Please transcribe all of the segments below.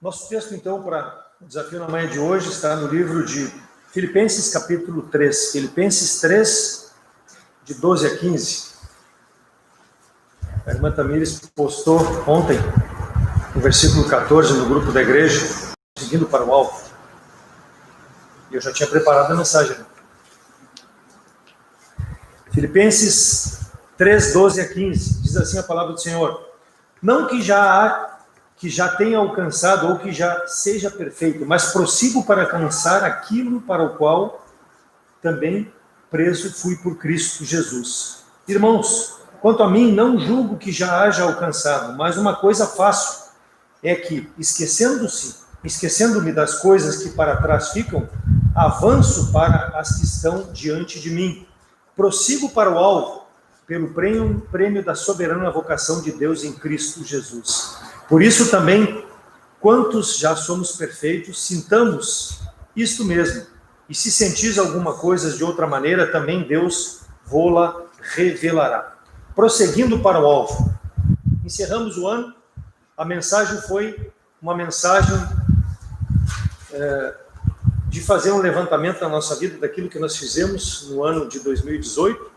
Nosso texto, então, para o desafio na manhã de hoje está no livro de Filipenses, capítulo 3. Filipenses 3, de 12 a 15. A irmã Tamires postou ontem o versículo 14 no grupo da igreja, seguindo para o alvo. E eu já tinha preparado a mensagem. Filipenses 3, 12 a 15. Diz assim a palavra do Senhor: não que já tenha alcançado ou que já seja perfeito, mas prossigo para alcançar aquilo para o qual também preso fui por Cristo Jesus. Irmãos, quanto a mim, não julgo que já haja alcançado, mas uma coisa faço, é que, esquecendo-me das coisas que para trás ficam, avanço para as que estão diante de mim. Prossigo para o alvo, pelo prêmio da soberana vocação de Deus em Cristo Jesus. Por isso também, quantos já somos perfeitos, sintamos isto mesmo. E se sentis alguma coisa de outra maneira, também Deus vô-la revelará. Prosseguindo para o alvo. Encerramos o ano. A mensagem foi uma mensagem de fazer um levantamento na nossa vida daquilo que nós fizemos no ano de 2018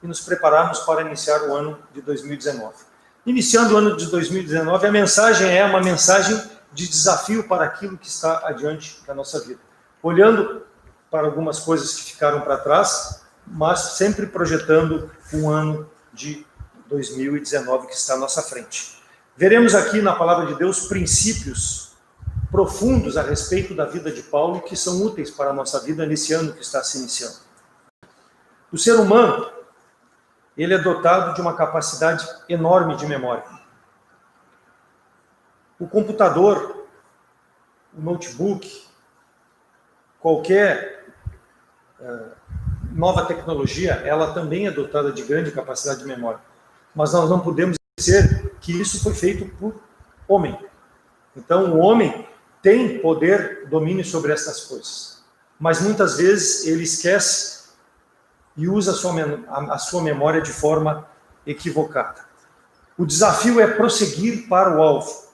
e nos prepararmos para iniciar o ano de 2019. Iniciando o ano de 2019, a mensagem é uma mensagem de desafio para aquilo que está adiante da nossa vida. Olhando para algumas coisas que ficaram para trás, mas sempre projetando um ano de 2019 que está à nossa frente. Veremos aqui na palavra de Deus princípios profundos a respeito da vida de Paulo que são úteis para a nossa vida nesse ano que está se iniciando. O ser humano, ele é dotado de uma capacidade enorme de memória. O computador, o notebook, qualquer nova tecnologia, ela também é dotada de grande capacidade de memória. Mas nós não podemos esquecer que isso foi feito por homem. Então, o homem tem poder, domínio sobre essas coisas. Mas muitas vezes ele esquece e usa a sua memória de forma equivocada. O desafio é prosseguir para o alvo.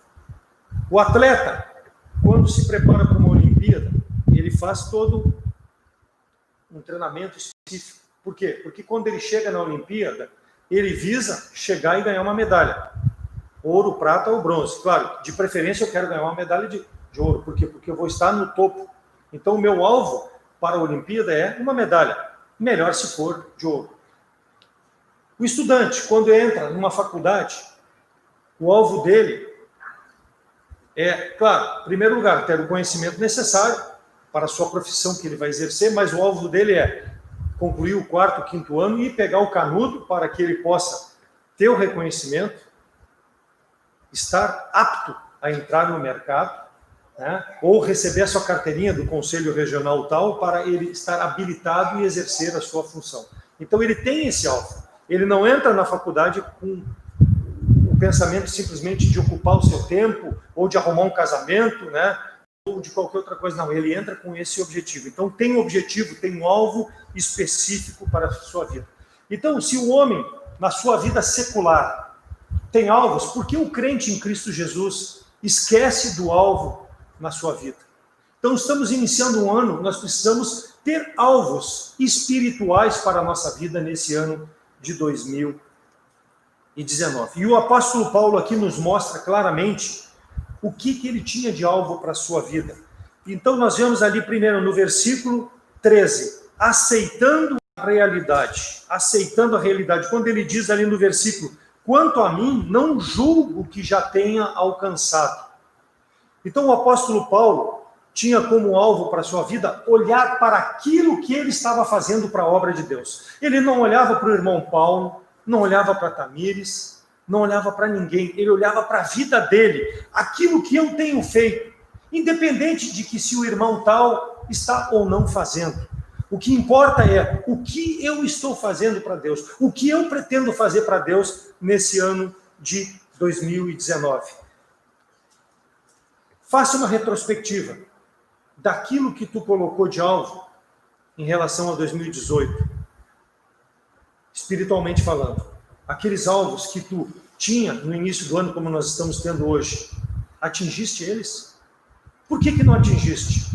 O atleta, quando se prepara para uma Olimpíada, ele faz todo um treinamento específico. Por quê? Porque quando ele chega na Olimpíada, ele visa chegar e ganhar uma medalha. Ouro, prata ou bronze. Claro, de preferência eu quero ganhar uma medalha de ouro. Por quê? Porque eu vou estar no topo. Então o meu alvo para a Olimpíada é uma medalha. Melhor se for de ouro. O estudante, quando entra numa faculdade, o alvo dele é, claro, em primeiro lugar, ter o conhecimento necessário para a sua profissão que ele vai exercer, mas o alvo dele é concluir o 4º, 5º ano e pegar o canudo para que ele possa ter o reconhecimento, estar apto a entrar no mercado, né? Ou receber a sua carteirinha do Conselho Regional tal para ele estar habilitado e exercer a sua função. Então ele tem esse alvo. Ele não entra na faculdade com o pensamento simplesmente de ocupar o seu tempo ou de arrumar um casamento, né? Ou de qualquer outra coisa. Não, ele entra com esse objetivo. Então tem um objetivo, tem um alvo específico para a sua vida. Então, se o homem, na sua vida secular, tem alvos, por que o crente em Cristo Jesus esquece do alvo na sua vida? Então, estamos iniciando um ano, nós precisamos ter alvos espirituais para a nossa vida nesse ano de 2019. E o apóstolo Paulo aqui nos mostra claramente o que ele tinha de alvo para a sua vida. Então, nós vemos ali primeiro no versículo 13, aceitando a realidade. Quando ele diz ali no versículo: quanto a mim, não julgo que já tenha alcançado. Então o apóstolo Paulo tinha como alvo para a sua vida olhar para aquilo que ele estava fazendo para a obra de Deus. Ele não olhava para o irmão Paulo, não olhava para Tamires, não olhava para ninguém. Ele olhava para a vida dele, aquilo que eu tenho feito, independente de que se o irmão tal está ou não fazendo. O que importa é o que eu estou fazendo para Deus, o que eu pretendo fazer para Deus nesse ano de 2019. Faça uma retrospectiva daquilo que tu colocou de alvo em relação a 2018, espiritualmente falando. Aqueles alvos que tu tinha no início do ano, como nós estamos tendo hoje. atingiste eles? Por que não atingiste?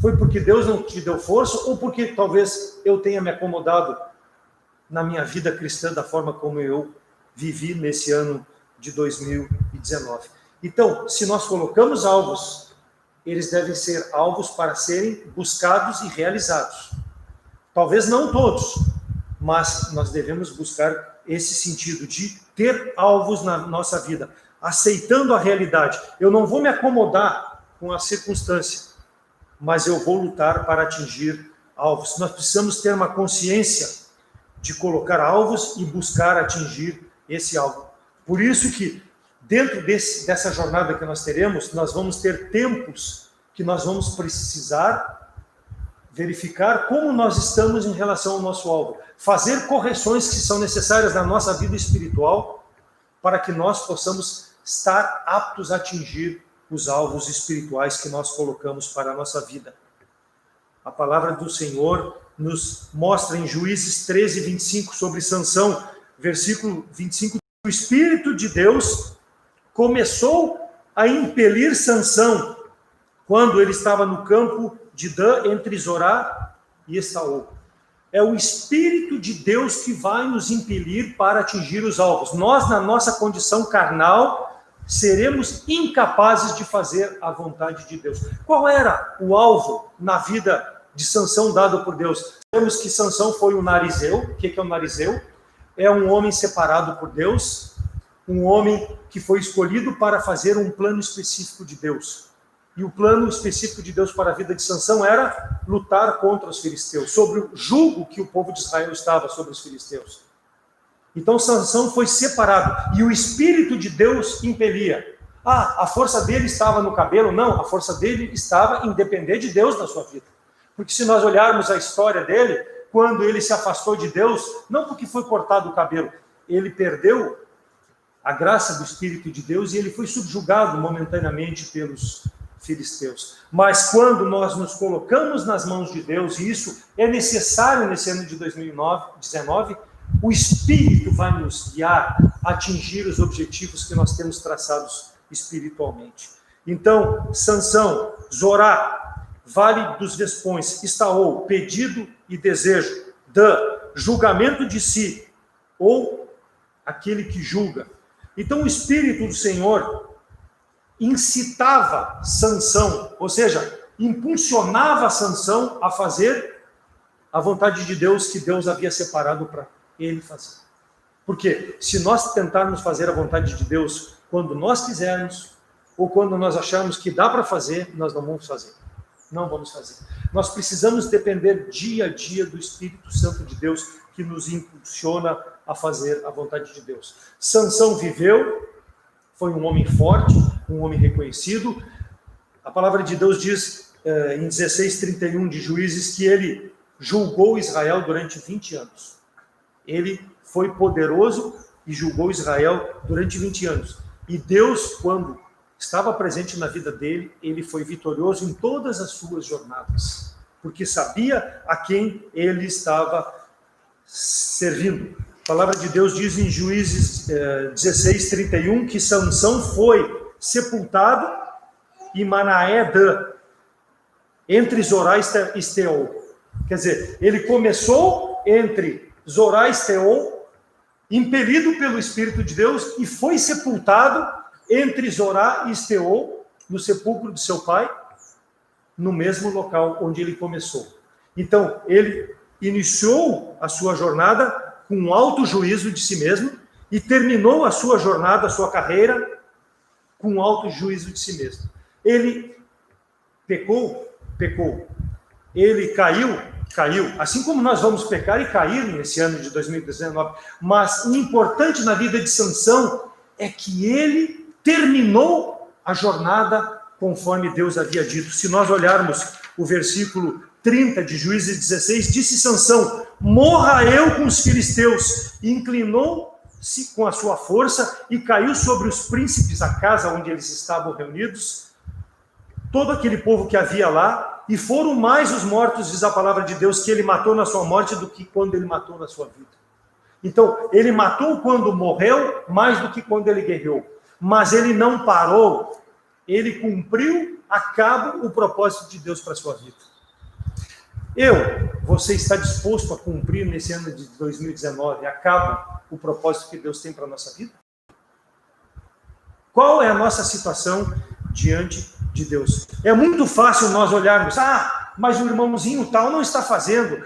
Foi porque Deus não te deu força ou porque talvez eu tenha me acomodado na minha vida cristã da forma como eu vivi nesse ano de 2019? Então, se nós colocamos alvos, eles devem ser alvos para serem buscados e realizados. Talvez não todos, mas nós devemos buscar esse sentido de ter alvos na nossa vida, aceitando a realidade. Eu não vou me acomodar com a circunstância, mas eu vou lutar para atingir alvos. Nós precisamos ter uma consciência de colocar alvos e buscar atingir esse alvo. Por isso que, dentro dessa jornada que nós teremos, nós vamos ter tempos que nós vamos precisar verificar como nós estamos em relação ao nosso alvo, fazer correções que são necessárias na nossa vida espiritual para que nós possamos estar aptos a atingir os alvos espirituais que nós colocamos para a nossa vida. A palavra do Senhor nos mostra em Juízes 13, 25, sobre Sansão, versículo 25, o Espírito de Deus começou a impelir Sansão quando ele estava no campo de Dan, entre Zorá e Estaol. É o Espírito de Deus que vai nos impelir para atingir os alvos. Nós, na nossa condição carnal, seremos incapazes de fazer a vontade de Deus. Qual era o alvo na vida de Sansão dado por Deus? Sabemos que Sansão foi um narizeu. O que é um narizeu? É um homem separado por Deus, um homem que foi escolhido para fazer um plano específico de Deus. E o plano específico de Deus para a vida de Sansão era lutar contra os filisteus, sobre o jugo que o povo de Israel estava sobre os filisteus. Então Sansão foi separado, e o Espírito de Deus impelia. A força dele estava no cabelo? Não, a força dele estava em depender de Deus na sua vida. Porque se nós olharmos a história dele, quando ele se afastou de Deus, não porque foi cortado o cabelo, ele perdeu a graça do Espírito de Deus e ele foi subjugado momentaneamente pelos filisteus. Mas quando nós nos colocamos nas mãos de Deus, e isso é necessário nesse ano de 2019, o Espírito vai nos guiar a atingir os objetivos que nós temos traçados espiritualmente. Então, Sansão, Zorá, Vale dos Vespões, Estaol, pedido e desejo, Dan, julgamento de si, ou aquele que julga. Então, o Espírito do Senhor incitava Sansão, ou seja, impulsionava Sansão a fazer a vontade de Deus que Deus havia separado para ele fazer. Porque se nós tentarmos fazer a vontade de Deus quando nós quisermos, ou quando nós acharmos que dá para fazer, nós não vamos fazer. Não vamos fazer. Nós precisamos depender dia a dia do Espírito Santo de Deus que nos impulsiona a fazer a vontade de Deus. Sansão viveu, foi um homem forte, um homem reconhecido. A palavra de Deus diz em 16:31 de Juízes que ele julgou Israel durante 20 anos. Ele foi poderoso e julgou Israel durante 20 anos. E Deus, quando estava presente na vida dele, ele foi vitorioso em todas as suas jornadas, porque sabia a quem ele estava servindo. A palavra de Deus diz em Juízes 16:31 que Sansão foi sepultado em Manaé-Dan, entre Zorá e Estaol. Quer dizer, ele começou entre Zorá e Estaol, impelido pelo Espírito de Deus, e foi sepultado entre Zorá e Estaol, no sepulcro de seu pai, no mesmo local onde ele começou. Então, ele iniciou a sua jornada com um alto juízo de si mesmo e terminou a sua jornada, a sua carreira, com um alto juízo de si mesmo. Ele pecou. Ele caiu. Assim como nós vamos pecar e cair nesse ano de 2019. Mas o importante na vida de Sansão é que ele terminou a jornada conforme Deus havia dito. Se nós olharmos o versículo 30 de Juízes 16, disse Sansão: morra eu com os filisteus. E inclinou-se com a sua força e caiu sobre os príncipes, a casa onde eles estavam reunidos, todo aquele povo que havia lá, e foram mais os mortos, diz a palavra de Deus, que ele matou na sua morte do que quando ele matou na sua vida. Então, ele matou quando morreu mais do que quando ele guerreou. mas ele não parou, ele cumpriu a cabo o propósito de Deus para a sua vida. Você está disposto a cumprir nesse ano de 2019 a cabo o propósito que Deus tem para a nossa vida? Qual é a nossa situação diante de Deus? É muito fácil nós olharmos, mas o irmãozinho tal não está fazendo,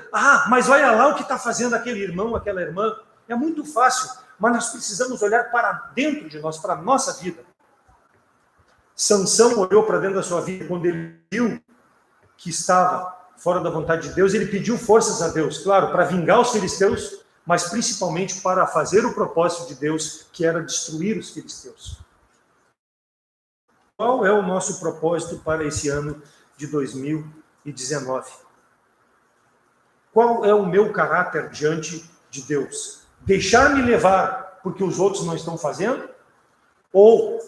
mas olha lá o que está fazendo aquele irmão, aquela irmã. É muito fácil, mas nós precisamos olhar para dentro de nós, para a nossa vida. Sansão olhou para dentro da sua vida quando ele viu que estava fora da vontade de Deus, ele pediu forças a Deus, claro, para vingar os filisteus, mas principalmente para fazer o propósito de Deus, que era destruir os filisteus. Qual é o nosso propósito para esse ano de 2019? Qual é o meu caráter diante de Deus? Deixar-me levar porque os outros não estão fazendo? Ou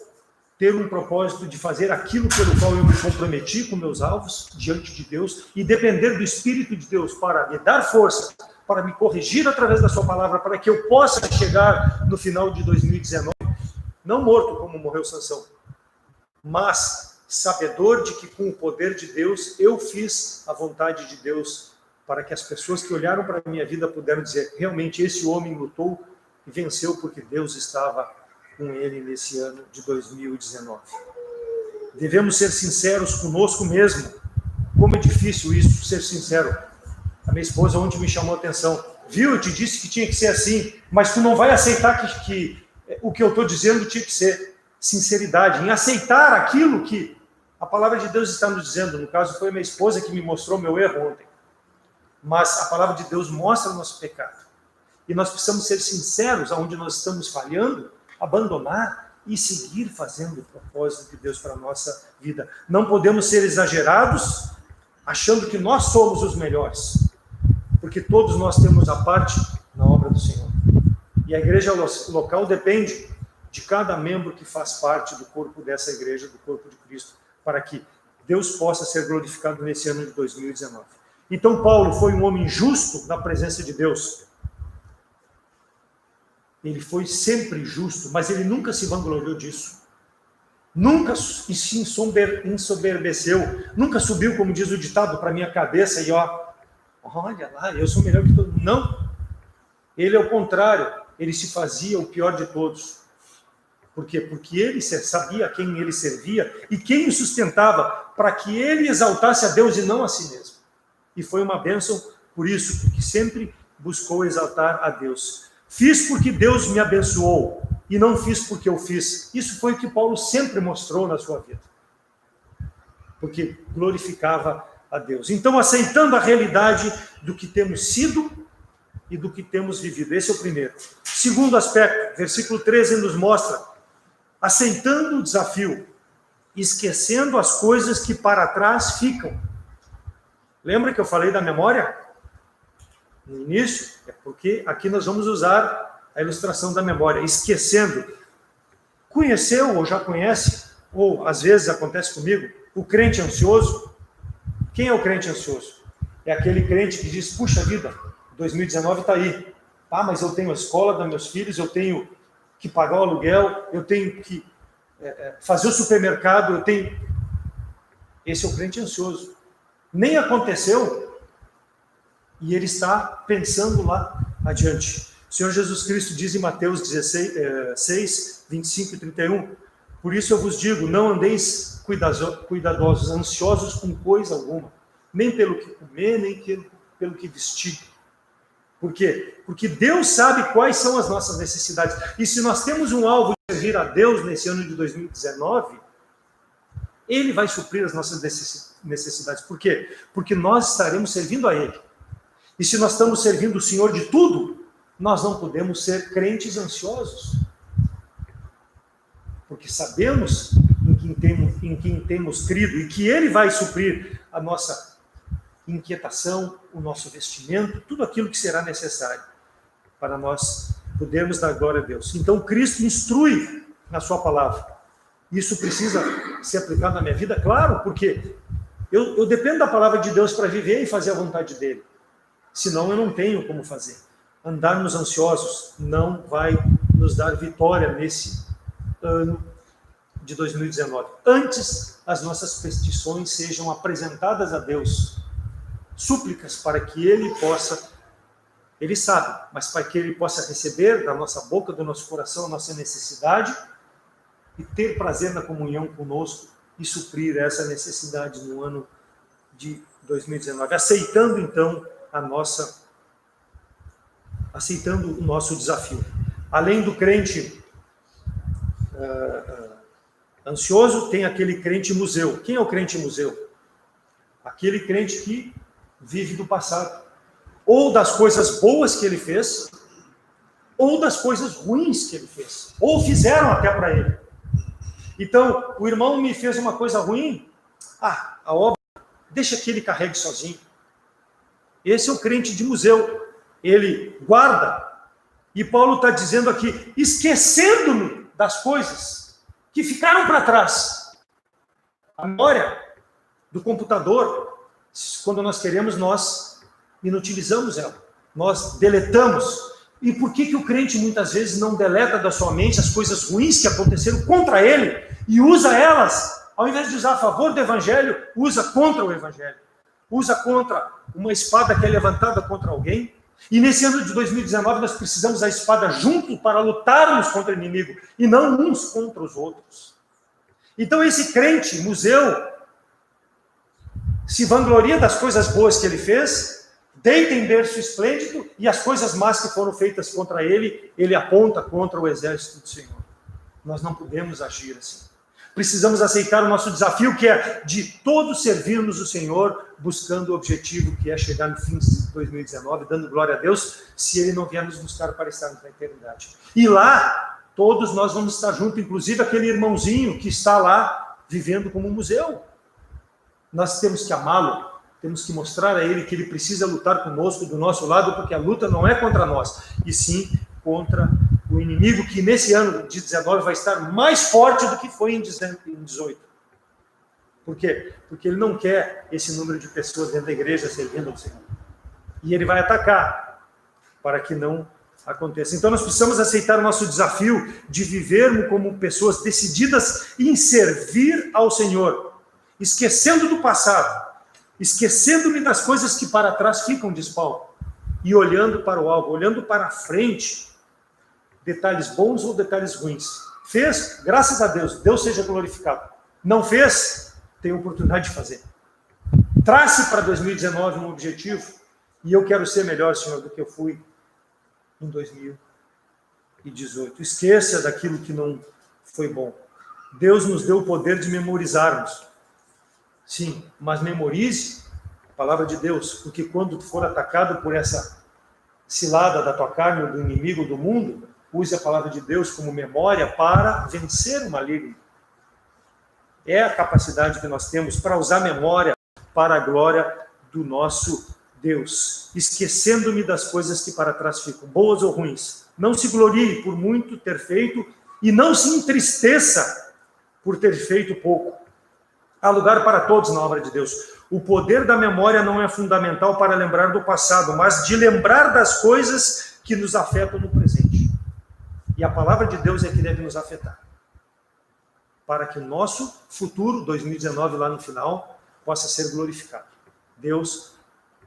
ter um propósito de fazer aquilo pelo qual eu me comprometi com meus alvos diante de Deus e depender do Espírito de Deus para me dar força, para me corrigir através da sua palavra, para que eu possa chegar no final de 2019, não morto como morreu Sansão, mas sabedor de que com o poder de Deus eu fiz a vontade de Deus, para que as pessoas que olharam para a minha vida puderam dizer, realmente esse homem lutou e venceu porque Deus estava com ele nesse ano de 2019. Devemos ser sinceros conosco mesmo. Como é difícil isso, ser sincero. A minha esposa ontem me chamou a atenção. Viu, eu te disse que tinha que ser assim, mas tu não vai aceitar que o que eu estou dizendo tinha que ser sinceridade, em aceitar aquilo que a palavra de Deus está nos dizendo. No caso, foi a minha esposa que me mostrou meu erro ontem. Mas a palavra de Deus mostra o nosso pecado. E nós precisamos ser sinceros aonde nós estamos falhando, abandonar e seguir fazendo o propósito de Deus para a nossa vida. Não podemos ser exagerados, achando que nós somos os melhores, porque todos nós temos a parte na obra do Senhor. E a igreja local depende de cada membro que faz parte do corpo dessa igreja, do corpo de Cristo, para que Deus possa ser glorificado nesse ano de 2019. Então Paulo foi um homem justo na presença de Deus. Ele foi sempre justo, mas ele nunca se vangloriou disso. Nunca se ensoberbeceu. Nunca subiu, como diz o ditado, para a minha cabeça e olha lá, eu sou melhor que todo mundo. Não. Ele, ao contrário, ele se fazia o pior de todos. Por quê? Porque ele sabia a quem ele servia e quem o sustentava, para que ele exaltasse a Deus e não a si mesmo. E foi uma bênção por isso, porque sempre buscou exaltar a Deus. Fiz porque Deus me abençoou e não fiz porque eu fiz. Isso foi o que Paulo sempre mostrou na sua vida. Porque glorificava a Deus. Então, aceitando a realidade do que temos sido e do que temos vivido. Esse é o primeiro. Segundo aspecto, versículo 13 nos mostra, aceitando o desafio, esquecendo as coisas que para trás ficam. Lembra que eu falei da memória? No início, é porque aqui nós vamos usar a ilustração da memória, esquecendo. Conheceu ou já conhece, ou às vezes acontece comigo, o crente ansioso? Quem é o crente ansioso? É aquele crente que diz, puxa vida, 2019 está aí. Mas eu tenho a escola dos meus filhos, eu tenho que pagar o aluguel, eu tenho que fazer o supermercado, eu tenho... Esse é o crente ansioso. Nem aconteceu, e ele está pensando lá adiante. O Senhor Jesus Cristo diz em Mateus 6, 25 e 31, por isso eu vos digo, não andeis cuidadosos, ansiosos com coisa alguma, nem pelo que comer, nem pelo que vestir. Por quê? Porque Deus sabe quais são as nossas necessidades. E se nós temos um alvo de servir a Deus nesse ano de 2019, Ele vai suprir as nossas necessidades. Por quê? Porque nós estaremos servindo a Ele. E se nós estamos servindo o Senhor de tudo, nós não podemos ser crentes ansiosos. Porque sabemos em quem temos crido e que Ele vai suprir a nossa inquietação, o nosso vestimento, tudo aquilo que será necessário para nós podermos dar glória a Deus. Então Cristo instrui na sua palavra. Isso precisa ser aplicado na minha vida? Claro, porque eu dependo da palavra de Deus para viver e fazer a vontade dEle. Senão eu não tenho como fazer. Andarmos ansiosos não vai nos dar vitória nesse ano de 2019. Antes, as nossas petições sejam apresentadas a Deus, súplicas para que Ele possa, Ele sabe, mas para que Ele possa receber da nossa boca, do nosso coração, a nossa necessidade e ter prazer na comunhão conosco e suprir essa necessidade no ano de 2019, aceitando então aceitando o nosso desafio. Além do crente ansioso, tem aquele crente museu. Quem é o crente museu? Aquele crente que vive do passado, ou das coisas boas que ele fez, ou das coisas ruins que ele fez, ou fizeram até para ele. Então, o irmão me fez uma coisa ruim, a obra, deixa que ele carregue sozinho. Esse é o crente de museu, ele guarda. E Paulo está dizendo aqui, esquecendo-me das coisas que ficaram para trás. A memória do computador, quando nós queremos, nós inutilizamos ela, nós deletamos. E por que o crente muitas vezes não deleta da sua mente as coisas ruins que aconteceram contra ele e usa elas, ao invés de usar a favor do evangelho, usa contra o evangelho, usa contra uma espada que é levantada contra alguém? E nesse ano de 2019 nós precisamos da espada junto para lutarmos contra o inimigo e não uns contra os outros. Então esse crente museu se vangloria das coisas boas que ele fez, deita em berço esplêndido, e as coisas más que foram feitas contra ele, ele aponta contra o exército do Senhor. Nós não podemos agir assim. Precisamos aceitar o nosso desafio, que é de todos servirmos o Senhor, buscando o objetivo que é chegar no fim de 2019, dando glória a Deus, se Ele não vier nos buscar para estarmos na eternidade. E lá, todos nós vamos estar juntos, inclusive aquele irmãozinho que está lá, vivendo como um museu. Nós temos que amá-lo, temos que mostrar a ele que ele precisa lutar conosco, do nosso lado, porque a luta não é contra nós, e sim contra o inimigo, que nesse ano de 19 vai estar mais forte do que foi em 18. Por quê? Porque ele não quer esse número de pessoas dentro da igreja servindo ao Senhor. E ele vai atacar para que não aconteça. Então nós precisamos aceitar o nosso desafio de vivermos como pessoas decididas em servir ao Senhor, esquecendo do passado, esquecendo-me das coisas que para trás ficam, diz Paulo, e olhando para o alvo, olhando para a frente, detalhes bons ou detalhes ruins. Fez? Graças a Deus, Deus seja glorificado. Não fez? Tem oportunidade de fazer. Trace para 2019 um objetivo, e eu quero ser melhor, Senhor, do que eu fui em 2018. Esqueça daquilo que não foi bom. Deus nos deu o poder de memorizarmos. Sim, mas memorize a palavra de Deus, porque quando tu for atacado por essa cilada da tua carne ou do inimigo do mundo, use a palavra de Deus como memória para vencer o maligno. É a capacidade que nós temos para usar a memória para a glória do nosso Deus, esquecendo-me das coisas que para trás ficam, boas ou ruins. Não se glorie por muito ter feito e não se entristeça por ter feito pouco. Há lugar para todos na obra de Deus. O poder da memória não é fundamental para lembrar do passado, mas de lembrar das coisas que nos afetam no presente. E a palavra de Deus é que deve nos afetar, para que o nosso futuro, 2019, lá no final, possa ser glorificado. Deus,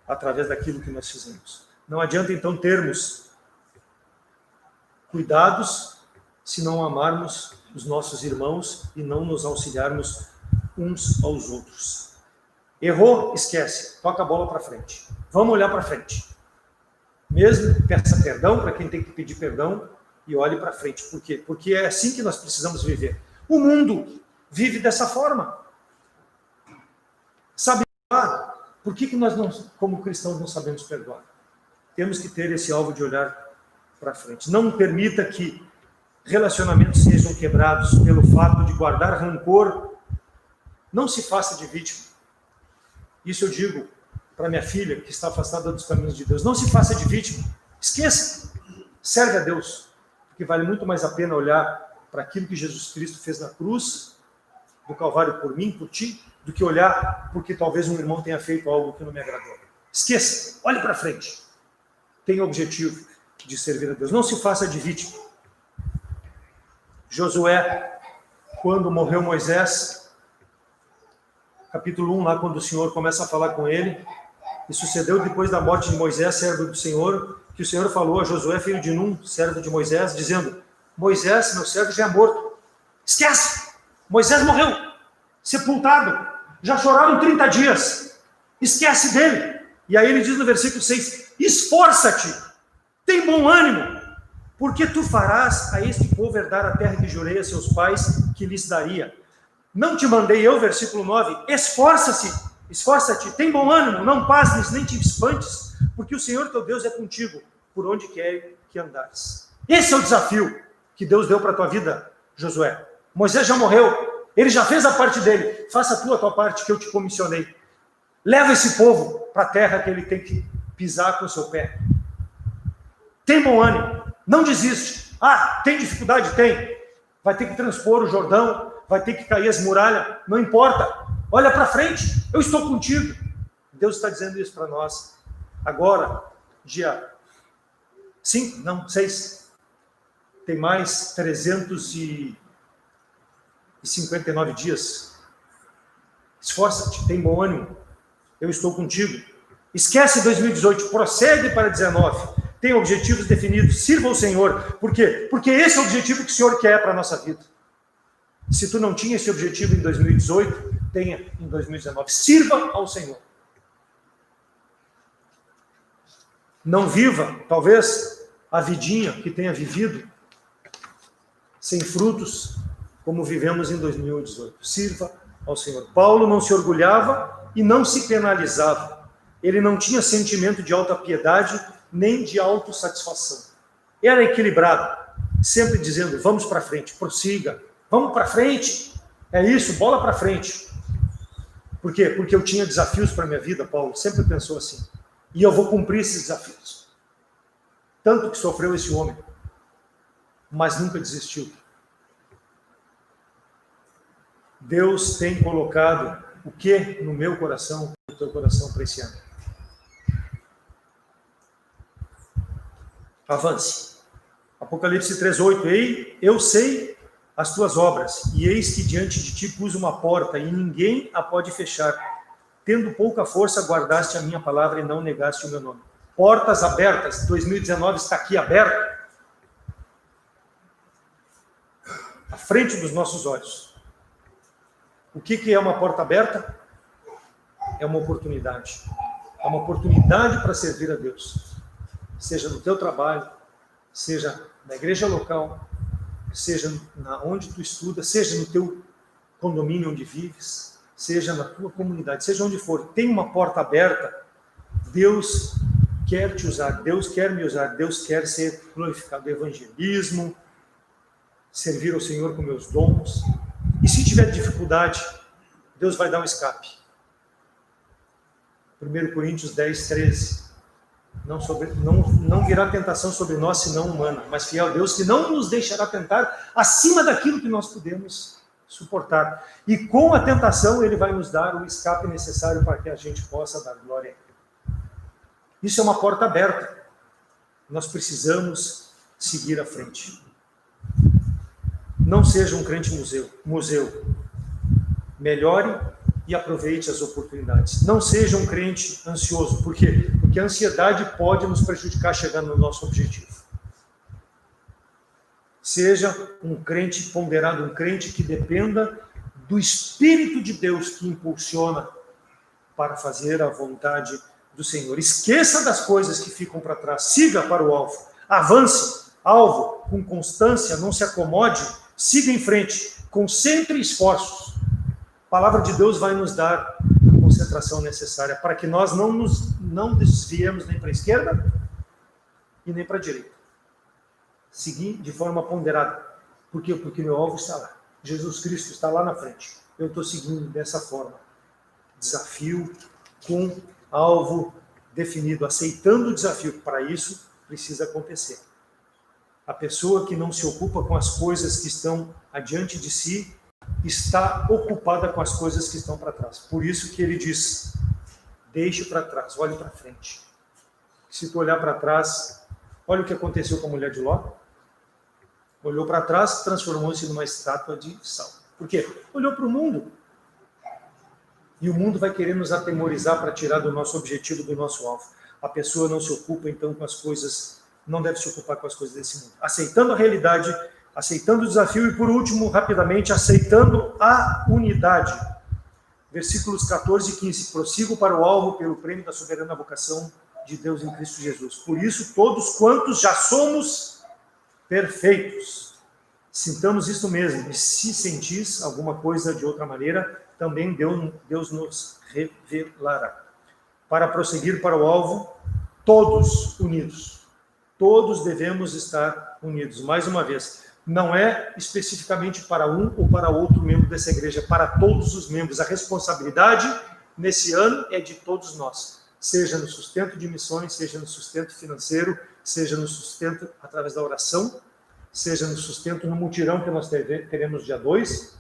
através daquilo que nós fizemos. Não adianta, então, termos cuidados se não amarmos os nossos irmãos e não nos auxiliarmos uns aos outros. Errou? Esquece. Toca a bola para frente. Vamos olhar para frente. Mesmo peça perdão para quem tem que pedir perdão e olhe para frente. Por quê? Porque é assim que nós precisamos viver. O mundo vive dessa forma. Sabe perdoar? Por que nós, não, como cristãos, não sabemos perdoar? Temos que ter esse alvo de olhar para frente. Não permita que relacionamentos sejam quebrados pelo fato de guardar rancor. Não se faça de vítima. Isso eu digo para minha filha, que está afastada dos caminhos de Deus. Não se faça de vítima. Esqueça. Serve a Deus. Porque vale muito mais a pena olhar para aquilo que Jesus Cristo fez na cruz, do Calvário por mim, por ti, do que olhar porque talvez um irmão tenha feito algo que não me agradou. Esqueça. Olhe para frente. Tenha o objetivo de servir a Deus. Não se faça de vítima. Josué quando morreu Moisés, capítulo 1, lá quando o Senhor começa a falar com ele, e sucedeu depois da morte de Moisés, servo do Senhor, que o Senhor falou a Josué, filho de Num, servo de Moisés, dizendo: Moisés, meu servo, já é morto. Esquece! Moisés morreu, sepultado. Já choraram 30 dias. Esquece dele. E aí ele diz no versículo 6, esforça-te, tem bom ânimo, porque tu farás a este povo herdar a terra que jurei a seus pais que lhes daria. Não te mandei eu, versículo 9, esforça-te, tem bom ânimo, não pasmes nem te espantes, porque o Senhor teu Deus é contigo, por onde quer que andares. Esse é o desafio que Deus deu para a tua vida, Josué. Moisés já morreu, ele já fez a parte dele, faça a tua parte que eu te comissionei. Leva esse povo para a terra que ele tem que pisar com o seu pé. Tem bom ânimo, não desiste. Ah, tem dificuldade? Tem. Vai ter que transpor o Jordão, vai ter que cair as muralhas, não importa. Olha para frente, eu estou contigo. Deus está dizendo isso para nós. Agora, dia 5, não, 6. Tem mais 359 dias. Esforça-te, tem bom ânimo. Eu estou contigo. Esquece 2018, prossegue para 19. Tem objetivos definidos, sirva ao Senhor. Por quê? Porque esse é o objetivo que o Senhor quer para a nossa vida. Se tu não tinha esse objetivo em 2018, tenha em 2019. Sirva ao Senhor. Não viva, talvez, a vidinha que tenha vivido, sem frutos, como vivemos em 2018. Sirva ao Senhor. Paulo não se orgulhava e não se penalizava. Ele não tinha sentimento de alta piedade, nem de autossatisfação. Era equilibrado, sempre dizendo, vamos para frente, prossiga, vamos para frente. É isso, bola para frente. Por quê? Porque eu tinha desafios para a minha vida, Paulo sempre pensou assim. E eu vou cumprir esses desafios. Tanto que sofreu esse homem, mas nunca desistiu. Deus tem colocado o que no meu coração, no teu coração para esse ano? Avance. Apocalipse 3:8. Ei, eu sei as tuas obras, e eis que diante de ti pus uma porta, e ninguém a pode fechar. Tendo pouca força, guardaste a minha palavra e não negaste o meu nome. Portas abertas. 2019 está aqui aberto. À frente dos nossos olhos. O que é uma porta aberta? É uma oportunidade. É uma oportunidade para servir a Deus. Seja no teu trabalho, seja na igreja local, seja onde tu estudas, seja no teu condomínio onde vives, seja na tua comunidade, seja onde for, tem uma porta aberta. Deus quer te usar, Deus quer me usar, Deus quer ser glorificado. Evangelismo, servir ao Senhor com meus dons. E se tiver dificuldade, Deus vai dar um escape. 1 Coríntios 10:13. Não virá tentação sobre nós, senão humana, mas fiel Deus, que não nos deixará tentar acima daquilo que nós podemos suportar. E com a tentação, Ele vai nos dar o escape necessário para que a gente possa dar glória a Ele. Isso é uma porta aberta. Nós precisamos seguir à frente. Não seja um crente museu. Melhore e aproveite as oportunidades. Não seja um crente ansioso. Por quê? Porque a ansiedade pode nos prejudicar chegando no nosso objetivo. Seja um crente ponderado, um crente que dependa do Espírito de Deus que impulsiona para fazer a vontade do Senhor. Esqueça das coisas que ficam para trás. Siga para o alvo. Avance, alvo, com constância, não se acomode. Siga em frente. Concentre esforços. A palavra de Deus vai nos dar a concentração necessária para que nós não desviemos nem para a esquerda e nem para a direita. Seguir de forma ponderada. Por quê? Porque meu alvo está lá. Jesus Cristo está lá na frente. Eu estou seguindo dessa forma. Desafio com alvo definido, aceitando o desafio. Para isso, precisa acontecer. A pessoa que não se ocupa com as coisas que estão adiante de si, está ocupada com as coisas que estão para trás. Por isso que ele diz, deixe para trás, olhe para frente. Se tu olhar para trás, olha o que aconteceu com a mulher de Ló. Olhou para trás, transformou-se numa estátua de sal. Por quê? Olhou para o mundo. E o mundo vai querer nos atemorizar para tirar do nosso objetivo, do nosso alvo. A pessoa não se ocupa, então, com as coisas, não deve se ocupar com as coisas desse mundo. Aceitando a realidade, aceitando o desafio e, por último, rapidamente, aceitando a unidade. Versículos 14 e 15. Prossigo para o alvo pelo prêmio da soberana vocação de Deus em Cristo Jesus. Por isso, todos quantos já somos perfeitos, sintamos isto mesmo. E se sentis alguma coisa de outra maneira, também Deus nos revelará. Para prosseguir para o alvo, todos unidos. Todos devemos estar unidos. Mais uma vez, não é especificamente para um ou para outro membro dessa igreja, para todos os membros. A responsabilidade nesse ano é de todos nós. Seja no sustento de missões, seja no sustento financeiro, seja no sustento através da oração, seja no sustento no mutirão que nós teremos dia 2,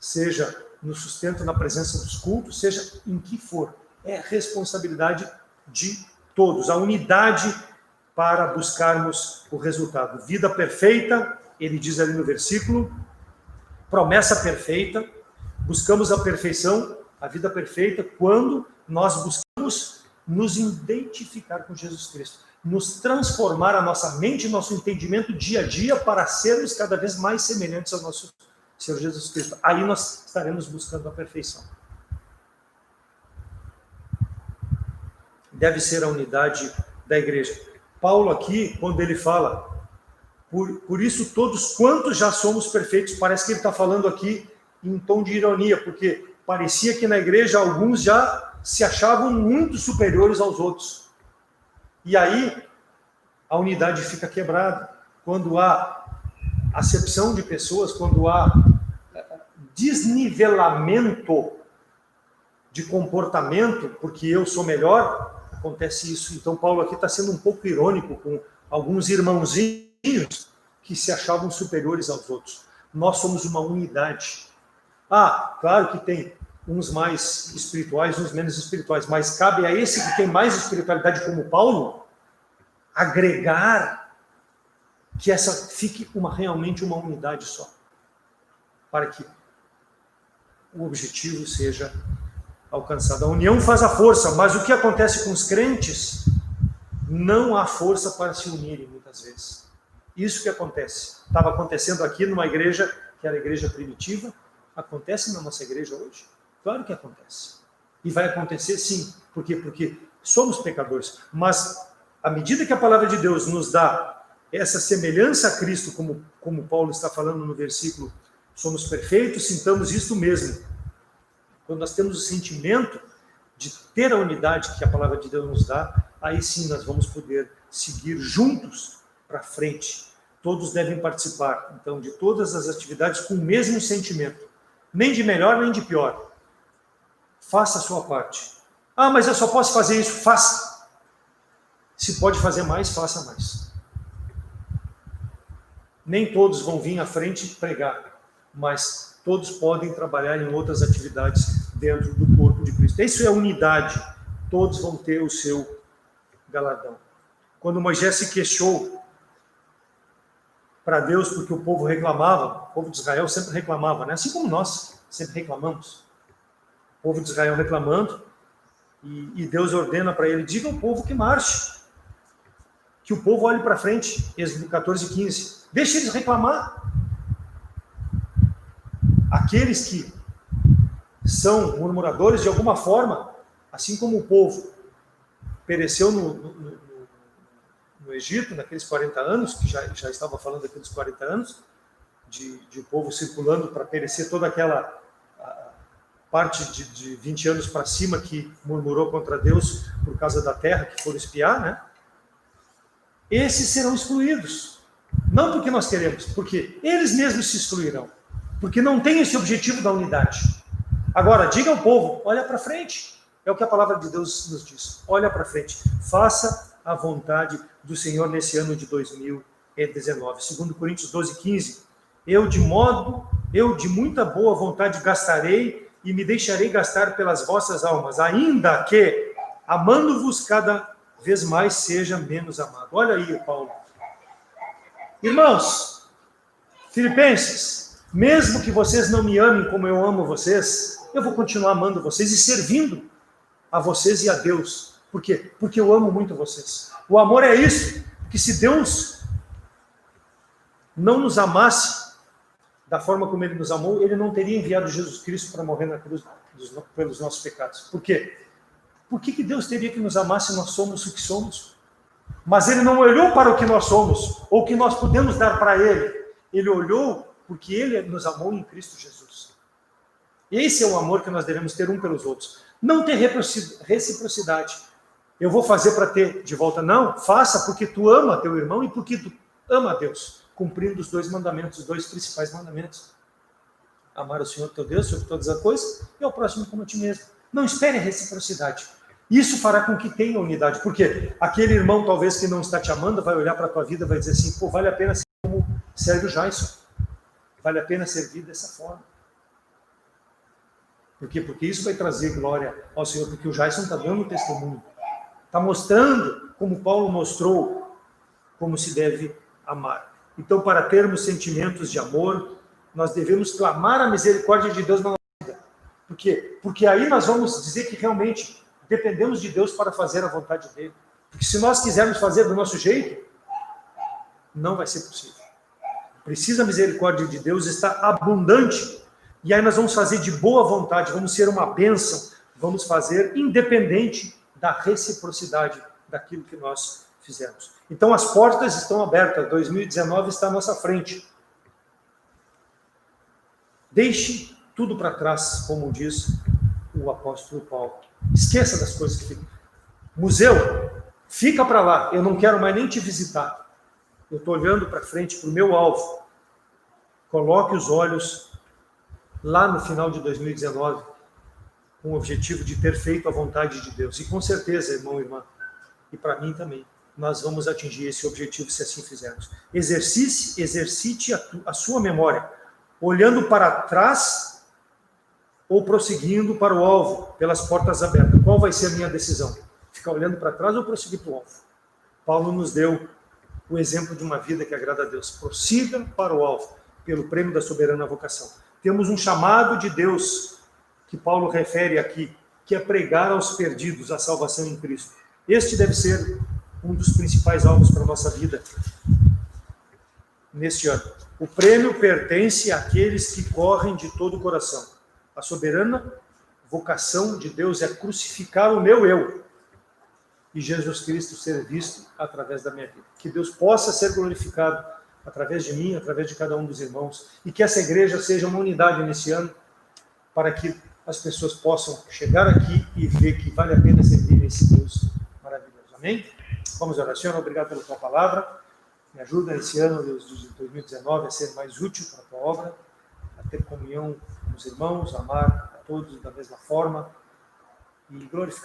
seja no sustento na presença dos cultos, seja em que for. É responsabilidade de todos. A unidade para buscarmos o resultado. Vida perfeita, ele diz ali no versículo, promessa perfeita, buscamos a perfeição, a vida perfeita, quando nós buscamos nos identificar com Jesus Cristo, nos transformar a nossa mente, nosso entendimento dia a dia para sermos cada vez mais semelhantes ao nosso Senhor Jesus Cristo. Aí nós estaremos buscando a perfeição. Deve ser a unidade da igreja. Paulo aqui, quando ele fala, por isso todos quantos já somos perfeitos, parece que ele está falando aqui em tom de ironia, porque parecia que na igreja alguns já se achavam muito superiores aos outros. E aí a unidade fica quebrada. Quando há acepção de pessoas, quando há desnivelamento de comportamento, porque eu sou melhor, acontece isso. Então Paulo aqui está sendo um pouco irônico com alguns irmãozinhos que se achavam superiores aos outros. Nós somos uma unidade. Claro que tem uns mais espirituais, uns menos espirituais, mas cabe a esse que tem mais espiritualidade, como Paulo, agregar que essa fique realmente uma unidade só, para que o objetivo seja alcançado. A união faz a força, mas o que acontece com os crentes? Não há força para se unirem, muitas vezes. Isso que acontece. Estava acontecendo aqui numa igreja, que era a igreja primitiva, acontece na nossa igreja hoje? Claro que acontece. E vai acontecer sim. Por quê? Porque somos pecadores. Mas, à medida que a palavra de Deus nos dá essa semelhança a Cristo, como Paulo está falando no versículo, somos perfeitos, sintamos isto mesmo. Quando nós temos o sentimento de ter a unidade que a palavra de Deus nos dá, aí sim nós vamos poder seguir juntos para frente. Todos devem participar, então, de todas as atividades com o mesmo sentimento. Nem de melhor, nem de pior. Faça a sua parte. Mas eu só posso fazer isso. Faça. Se pode fazer mais, faça mais. Nem todos vão vir à frente pregar, mas todos podem trabalhar em outras atividades dentro do corpo de Cristo. Isso é unidade. Todos vão ter o seu galardão. Quando Moisés se queixou para Deus porque o povo reclamava, o povo de Israel sempre reclamava, né? Assim como nós sempre reclamamos. O povo de Israel reclamando, e Deus ordena para ele, diga ao povo que marche, que o povo olhe para frente. Êxodo 14, 15. Deixa eles reclamar. Aqueles que são murmuradores, de alguma forma, assim como o povo pereceu no Egito, naqueles 40 anos, que já estava falando daqueles 40 anos, de o povo circulando para perecer toda aquela parte de 20 anos para cima que murmurou contra Deus por causa da terra, que foram espiar, né? Esses serão excluídos. Não porque nós queremos, porque eles mesmos se excluirão. Porque não tem esse objetivo da unidade. Agora, diga ao povo, olha para frente. É o que a palavra de Deus nos diz. Olha para frente. Faça a vontade do Senhor nesse ano de 2019. 2 Coríntios 12, 15. Eu de muita boa vontade gastarei e me deixarei gastar pelas vossas almas, ainda que, amando-vos cada vez mais, seja menos amado. Olha aí, Paulo. Irmãos, Filipenses, Mesmo que vocês não me amem como eu amo vocês, eu vou continuar amando vocês e servindo a vocês e a Deus. Por quê? Porque eu amo muito vocês. O amor é isso, que se Deus não nos amasse da forma como Ele nos amou, Ele não teria enviado Jesus Cristo para morrer na cruz pelos nossos pecados. Por quê? Por que Deus teria que nos amar se nós somos o que somos? Mas Ele não olhou para o que nós somos, ou o que nós podemos dar para Ele. Ele olhou porque Ele nos amou em Cristo Jesus. Esse é o amor que nós devemos ter um pelos outros. Não ter reciprocidade. Eu vou fazer para ter de volta. Não, faça porque tu ama teu irmão e porque tu ama a Deus. Cumprindo os dois mandamentos, os dois principais mandamentos. Amar o Senhor teu Deus sobre todas as coisas e ao próximo como a ti mesmo. Não espere a reciprocidade. Isso fará com que tenha unidade. Porque aquele irmão, talvez, que não está te amando, vai olhar para a tua vida e vai dizer assim, pô, vale a pena ser como Sérgio Jaisson. Vale a pena servir dessa forma. Por quê? Porque isso vai trazer glória ao Senhor, porque o Jaisson está dando testemunho. Está mostrando, como Paulo mostrou, como se deve amar. Então, para termos sentimentos de amor, nós devemos clamar a misericórdia de Deus na nossa vida. Por quê? Porque aí nós vamos dizer que realmente dependemos de Deus para fazer a vontade dele. Porque se nós quisermos fazer do nosso jeito, não vai ser possível. Precisa a misericórdia de Deus estar abundante. E aí nós vamos fazer de boa vontade, vamos ser uma bênção, vamos fazer independente da reciprocidade daquilo que nós fizemos. Então as portas estão abertas, 2019 está à nossa frente. Deixe tudo para trás, como diz o apóstolo Paulo. Esqueça das coisas que ficam. Museu, fica para lá, eu não quero mais nem te visitar. Eu estou olhando para frente, para o meu alvo. Coloque os olhos lá no final de 2019, com o objetivo de ter feito a vontade de Deus. E com certeza, irmão e irmã, e para mim também, nós vamos atingir esse objetivo se assim fizermos. Exercite a sua memória, olhando para trás ou prosseguindo para o alvo, pelas portas abertas. Qual vai ser a minha decisão? Ficar olhando para trás ou prosseguir para o alvo? Paulo nos deu o exemplo de uma vida que agrada a Deus. Prossiga para o alvo, pelo prêmio da soberana vocação. Temos um chamado de Deus, que Paulo refere aqui, que é pregar aos perdidos a salvação em Cristo. Este deve ser um dos principais alvos para a nossa vida neste ano. O prêmio pertence àqueles que correm de todo o coração. A soberana vocação de Deus é crucificar o meu eu e Jesus Cristo ser visto através da minha vida. Que Deus possa ser glorificado através de mim, através de cada um dos irmãos, e que essa igreja seja uma unidade nesse ano, para que as pessoas possam chegar aqui e ver que vale a pena servir esse Deus maravilhoso. Amém? Vamos orar. Senhor, obrigado pela tua palavra. Me ajuda esse ano de 2019 a ser mais útil para a tua obra, a ter comunhão com os irmãos, amar a todos da mesma forma e glorificar